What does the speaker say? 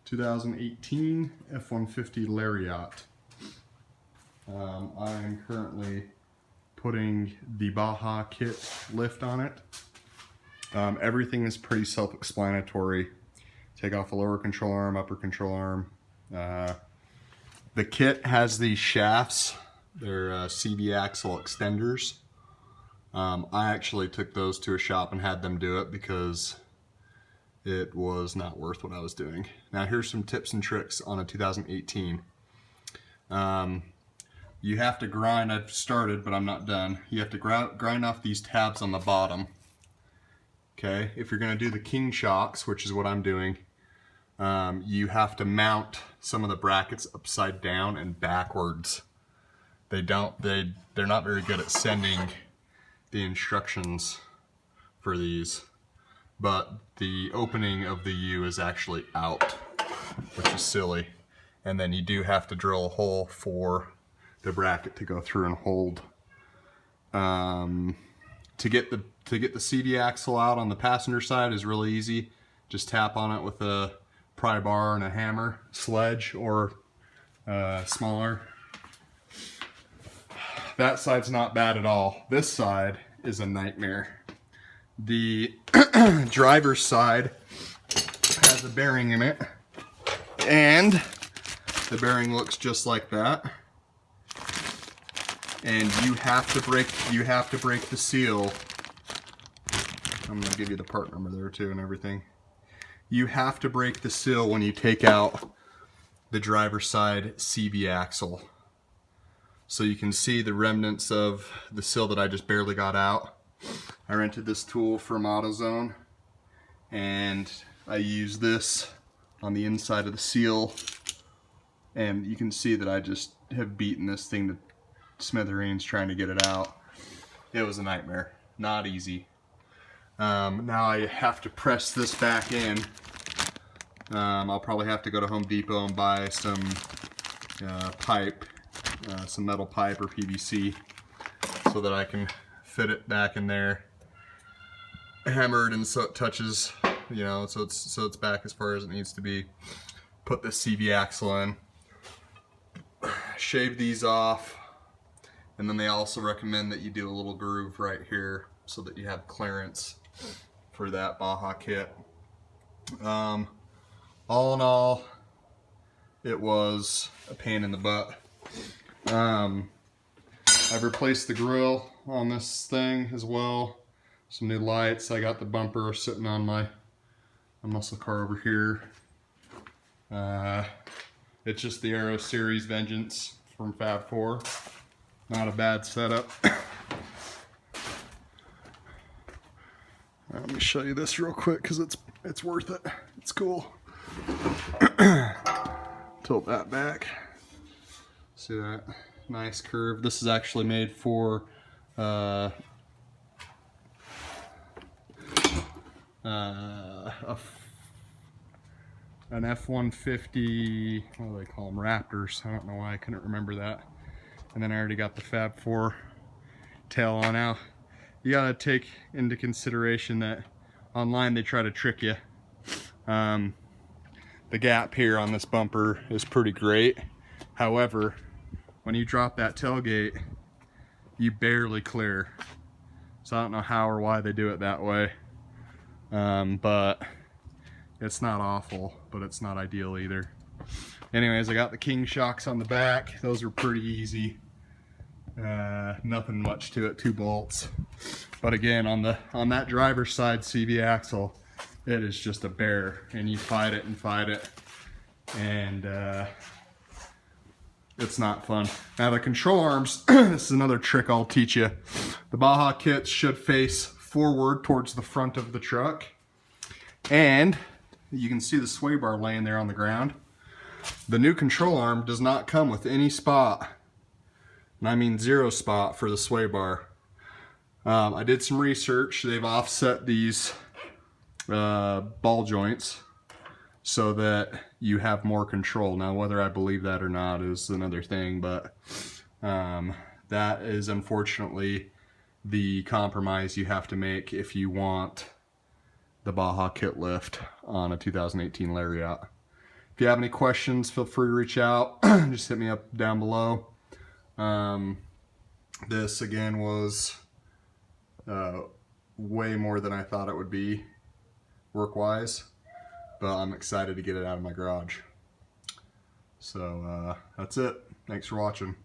2018 F150 Lariat. I'm currently putting the Baja kit lift on it. Everything is pretty self-explanatory. Take off the lower control arm, upper control arm. The kit has these shafts. They're CV axle extenders. I actually took those to a shop and had them do it because it was not worth what I was doing. Now here's some tips and tricks on a 2018. You have to grind, I've started but I'm not done. You have to grind off these tabs on the bottom. Okay, if you're going to do the king shocks, which is what I'm doing, you have to mount some of the brackets upside down and backwards. They're not very good at sending the instructions for these, but the opening of the U is actually out, which is silly. And then you do have to drill a hole for the bracket to go through and hold. To get the CV axle out on the passenger side is really easy. Just tap on it with a pry bar and a hammer, sledge, or smaller. That side's not bad at all. This side is a nightmare. The driver's side has a bearing in it, and the bearing looks just like that. And you have to break the seal. I'm gonna give you the part number there too and everything. You have to break the seal when you take out the driver's side CV axle. So you can see the remnants of the seal that I just barely got out. I rented this tool from AutoZone, and I use this on the inside of the seal, and you can see that I just have beaten this thing to smithereens trying to get it out. It was a nightmare, not easy. Now I have to press this back in. I'll probably have to go to Home Depot and buy some pipe, some metal pipe or PVC, so that I can fit it back in there, hammered, and so it touches, you know, so it's back as far as it needs to be. Put the CV axle in, shave these off, and then they also recommend that you do a little groove right here so that you have clearance for that Baja kit. All in all, it was a pain in the butt. I've replaced the grill on this thing as well. Some new lights. I got the bumper sitting on my muscle car over here. It's just the Aero Series Vengeance from Fab Four. Not a bad setup. Let me show you this real quick because it's worth it. It's cool. Tilt that back. See that? Nice curve. This is actually made for an F150, what do they call them? Raptors. I don't know why I couldn't remember that. And then I already got the Fab Four tail on out. You gotta take into consideration that online they try to trick you. The gap here on this bumper is pretty great. However, when you drop that tailgate, you barely clear. So I don't know how or why they do it that way. But it's not awful, but it's not ideal either. Anyways, I got the king shocks on the back. Those were pretty easy. Nothing much to it, 2 bolts. But again, on that driver's side CV axle, it is just a bear, and you fight it and fight it, and it's not fun. Now the control arms, this is another trick I'll teach you. The Baja kits should face forward towards the front of the truck, and you can see the sway bar laying there on the ground. The new control arm does not come with any spot, and I mean 0 spot for the sway bar. I did some research. They've offset these ball joints so that you have more control. Now whether I believe that or not is another thing, but that is unfortunately the compromise you have to make if you want the Baja kit lift on a 2018 Lariat. If you have any questions, feel free to reach out. Just hit me up down below. This again was way more than I thought it would be work-wise, but I'm excited to get it out of my garage. So that's it. Thanks for watching.